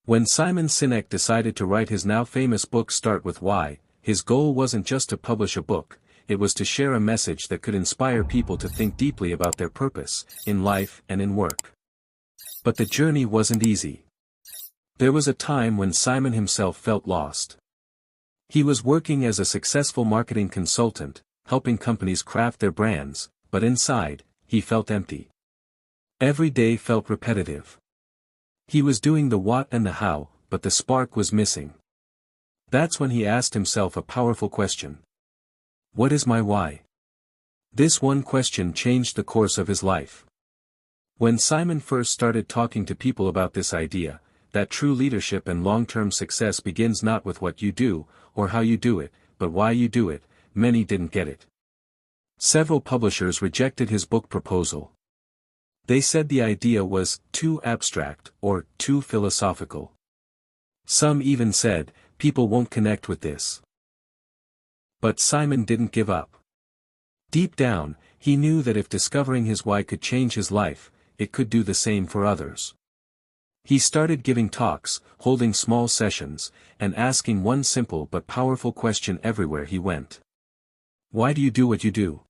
When Simon Sinek decided to write his now famous book Start With Why, his goal wasn't just to publish a book, it was to share a message that could inspire people to think deeply about their purpose, in life and in work. But the journey wasn't easy. There was a time when Simon himself felt lost. He was working as a successful marketing consultant, helping companies craft their brands, but inside, he felt empty. Every day felt repetitive. He was doing the what and the how, but the spark was missing. That's when he asked himself a powerful question. What is my why? This one question changed the course of his life. When Simon first started talking to people about this idea, that true leadership and long-term success begins not with what you do, or how you do it, but why you do it, many didn't get it. Several publishers rejected his book proposal. They said the idea was too abstract or too philosophical. Some even said, people won't connect with this. But Simon didn't give up. Deep down, he knew that if discovering his why could change his life, it could do the same for others. He started giving talks, holding small sessions, and asking one simple but powerful question everywhere he went. Why do you do what you do?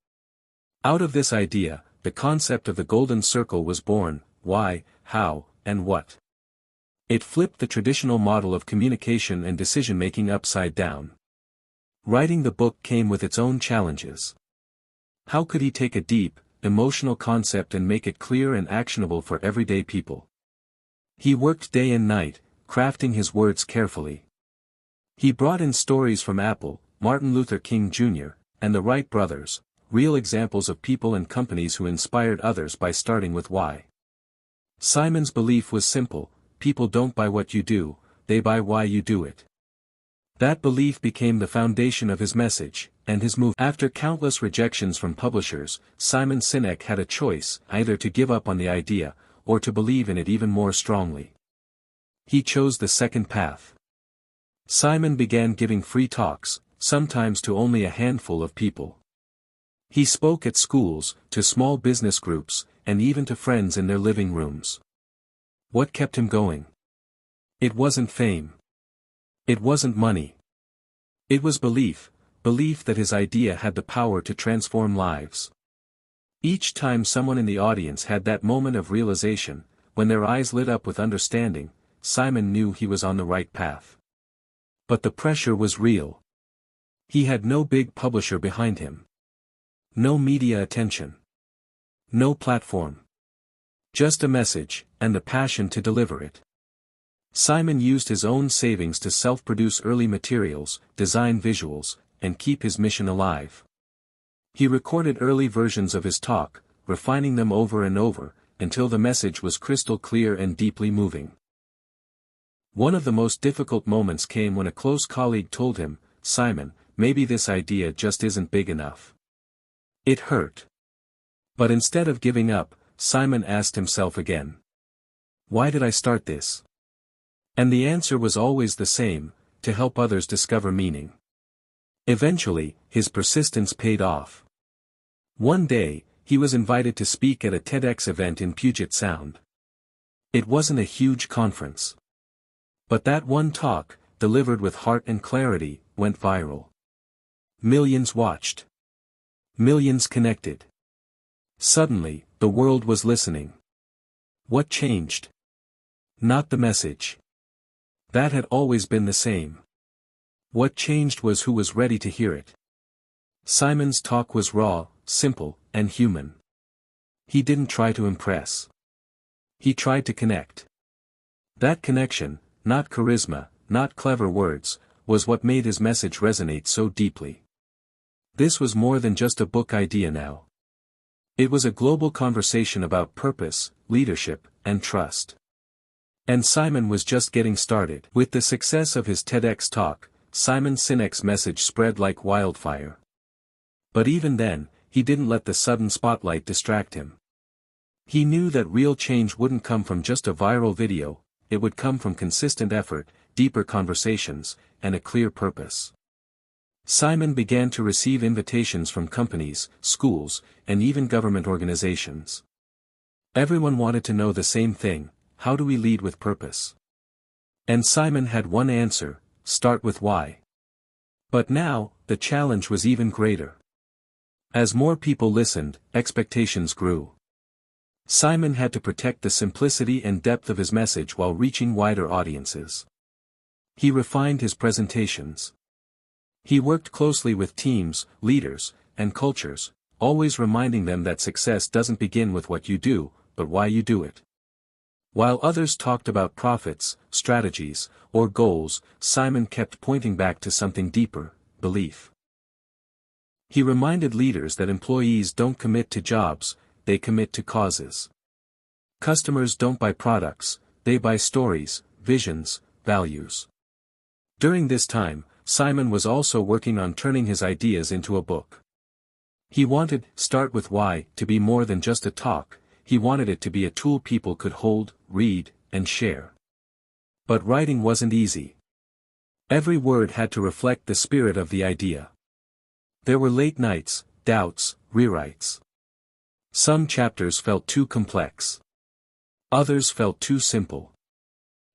Out of this idea, the concept of the golden circle was born: why, how, and what. It flipped the traditional model of communication and decision-making upside down. Writing the book came with its own challenges. How could he take a deep, emotional concept and make it clear and actionable for everyday people? He worked day and night, crafting his words carefully. He brought in stories from Apple, Martin Luther King Jr., and the Wright brothers, real examples of people and companies who inspired others by starting with why. Simon's belief was simple: people don't buy what you do, they buy why you do it. That belief became the foundation of his message, and his move. After countless rejections from publishers, Simon Sinek had a choice: either to give up on the idea, or to believe in it even more strongly. He chose the second path. Simon began giving free talks, sometimes to only a handful of people. He spoke at schools, to small business groups, and even to friends in their living rooms. What kept him going? It wasn't fame. It wasn't money. It was belief that his idea had the power to transform lives. Each time someone in the audience had that moment of realization, when their eyes lit up with understanding, Simon knew he was on the right path. But the pressure was real. He had no big publisher behind him. No media attention. No platform. Just a message, and the passion to deliver it. Simon used his own savings to self-produce early materials, design visuals, and keep his mission alive. He recorded early versions of his talk, refining them over and over, until the message was crystal clear and deeply moving. One of the most difficult moments came when a close colleague told him, "Simon, maybe this idea just isn't big enough." It hurt. But instead of giving up, Simon asked himself again, "Why did I start this?" And the answer was always the same: to help others discover meaning. Eventually, his persistence paid off. One day, he was invited to speak at a TEDx event in Puget Sound. It wasn't a huge conference. But that one talk, delivered with heart and clarity, went viral. Millions watched. Millions connected. Suddenly, the world was listening. What changed? Not the message. That had always been the same. What changed was who was ready to hear it. Simon's talk was raw, simple, and human. He didn't try to impress. He tried to connect. That connection, not charisma, not clever words, was what made his message resonate so deeply. This was more than just a book idea now. It was a global conversation about purpose, leadership, and trust. And Simon was just getting started. With the success of his TEDx talk, Simon Sinek's message spread like wildfire. But even then, he didn't let the sudden spotlight distract him. He knew that real change wouldn't come from just a viral video, it would come from consistent effort, deeper conversations, and a clear purpose. Simon began to receive invitations from companies, schools, and even government organizations. Everyone wanted to know the same thing: how do we lead with purpose? And Simon had one answer: start with why. But now, the challenge was even greater. As more people listened, expectations grew. Simon had to protect the simplicity and depth of his message while reaching wider audiences. He refined his presentations. He worked closely with teams, leaders, and cultures, always reminding them that success doesn't begin with what you do, but why you do it. While others talked about profits, strategies, or goals, Simon kept pointing back to something deeper: belief. He reminded leaders that employees don't commit to jobs, they commit to causes. Customers don't buy products, they buy stories, visions, values. During this time, Simon was also working on turning his ideas into a book. He wanted Start With Why to be more than just a talk. He wanted it to be a tool people could hold, read, and share. But writing wasn't easy. Every word had to reflect the spirit of the idea. There were late nights, doubts, rewrites. Some chapters felt too complex. Others felt too simple.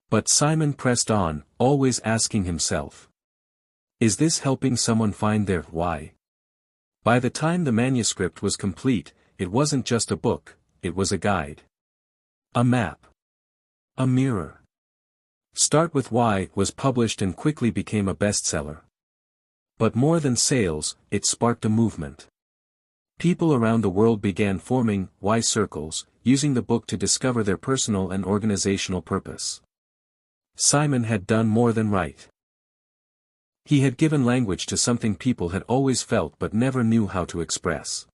But Simon pressed on, always asking himself, is this helping someone find their why? By the time the manuscript was complete, it wasn't just a book, it was a guide. A map. A mirror. Start With Why was published and quickly became a bestseller. But more than sales, it sparked a movement. People around the world began forming why circles, using the book to discover their personal and organizational purpose. Simon had done more than write. He had given language to something people had always felt but never knew how to express.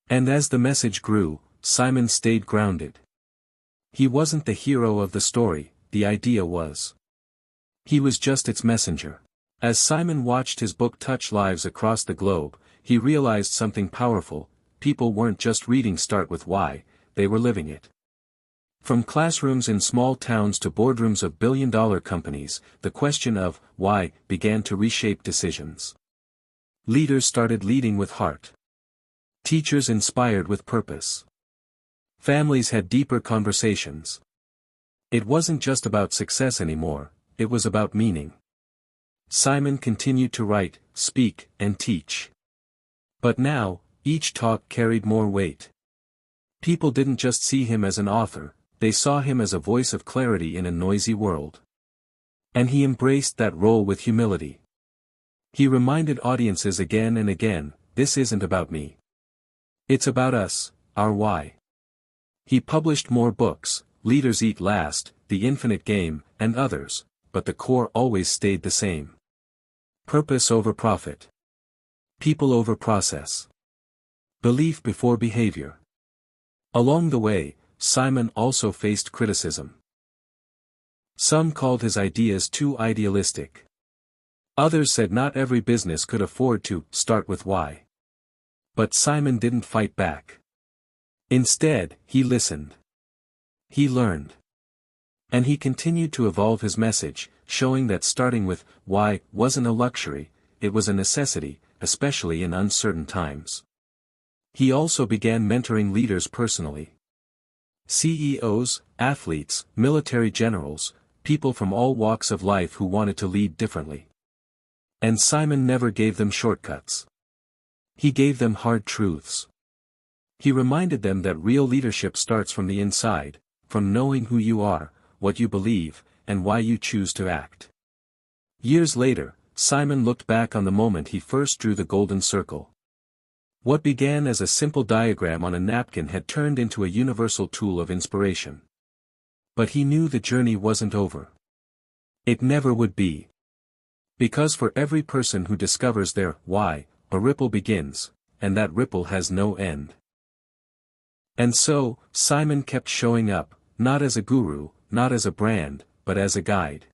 And as the message grew, Simon stayed grounded. He wasn't the hero of the story, the idea was. He was just its messenger. As Simon watched his book touch lives across the globe, he realized something powerful: people weren't just reading Start With Why, they were living it. From classrooms in small towns to boardrooms of billion-dollar companies, the question of why began to reshape decisions. Leaders started leading with heart. Teachers inspired with purpose. Families had deeper conversations. It wasn't just about success anymore, it was about meaning. Simon continued to write, speak, and teach. But now, each talk carried more weight. People didn't just see him as an author, they saw him as a voice of clarity in a noisy world. And he embraced that role with humility. He reminded audiences again and again, this isn't about me. It's about us, our why. He published more books, Leaders Eat Last, The Infinite Game, and others, but the core always stayed the same. Purpose over profit. People over process. Belief before behavior. Along the way, Simon also faced criticism. Some called his ideas too idealistic. Others said not every business could afford to start with why. But Simon didn't fight back. Instead, he listened. He learned. And he continued to evolve his message, showing that starting with why wasn't a luxury, it was a necessity, especially in uncertain times. He also began mentoring leaders personally. CEOs, athletes, military generals, people from all walks of life who wanted to lead differently. And Simon never gave them shortcuts. He gave them hard truths. He reminded them that real leadership starts from the inside, from knowing who you are, what you believe, and why you choose to act. Years later, Simon looked back on the moment he first drew the golden circle. What began as a simple diagram on a napkin had turned into a universal tool of inspiration. But he knew the journey wasn't over. It never would be. Because for every person who discovers their why, a ripple begins, and that ripple has no end. And so, Simon kept showing up, not as a guru, not as a brand, but as a guide.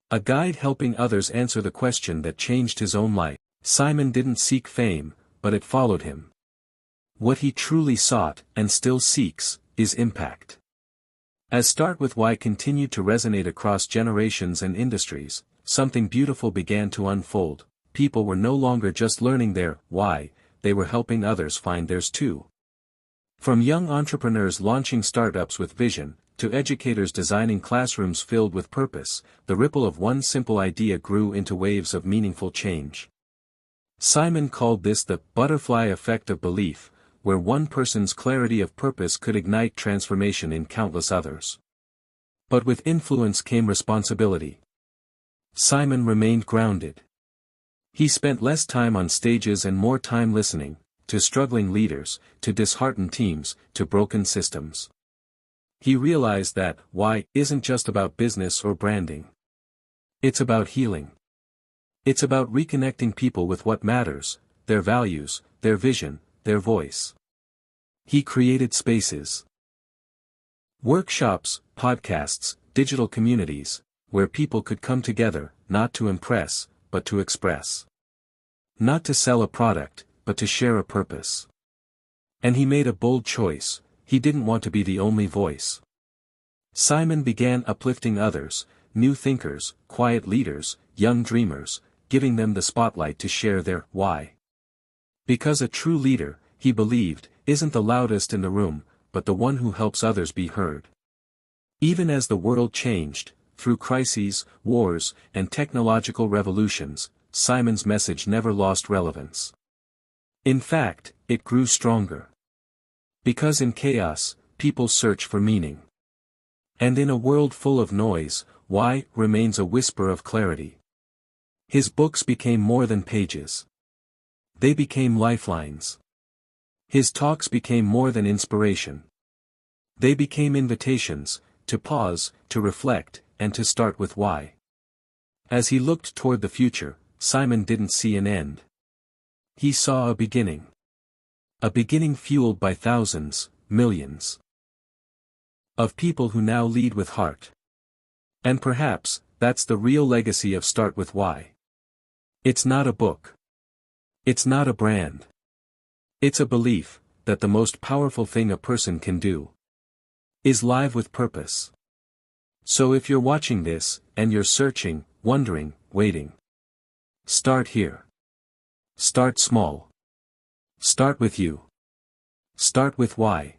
A guide helping others answer the question that changed his own life. Simon didn't seek fame, but it followed him. What he truly sought, and still seeks, is impact. As Start With Why continued to resonate across generations and industries, something beautiful began to unfold. People were no longer just learning their why, they were helping others find theirs too. From young entrepreneurs launching startups with vision, to educators designing classrooms filled with purpose, the ripple of one simple idea grew into waves of meaningful change. Simon called this the butterfly effect of belief, where one person's clarity of purpose could ignite transformation in countless others. But with influence came responsibility. Simon remained grounded. He spent less time on stages and more time listening, to struggling leaders, to disheartened teams, to broken systems. He realized that why isn't just about business or branding. It's about healing. It's about reconnecting people with what matters, their values, their vision, their voice. He created spaces. Workshops, podcasts, digital communities, where people could come together, not to impress, but to express. Not to sell a product, but to share a purpose. And he made a bold choice. He didn't want to be the only voice. Simon began uplifting others, new thinkers, quiet leaders, young dreamers, giving them the spotlight to share their why. Because a true leader, he believed, isn't the loudest in the room, but the one who helps others be heard. Even as the world changed, through crises, wars, and technological revolutions, Simon's message never lost relevance. In fact, it grew stronger. Because in chaos, people search for meaning. And in a world full of noise, why remains a whisper of clarity. His books became more than pages. They became lifelines. His talks became more than inspiration. They became invitations, to pause, to reflect, and to start with why. As he looked toward the future, Simon didn't see an end. He saw a beginning. A beginning fueled by thousands, millions of people who now lead with heart. And perhaps, that's the real legacy of Start With Why. It's not a book. It's not a brand. It's a belief, that the most powerful thing a person can do is live with purpose. So if you're watching this, and you're searching, wondering, waiting, start here. Start small. Start with you. Start with why.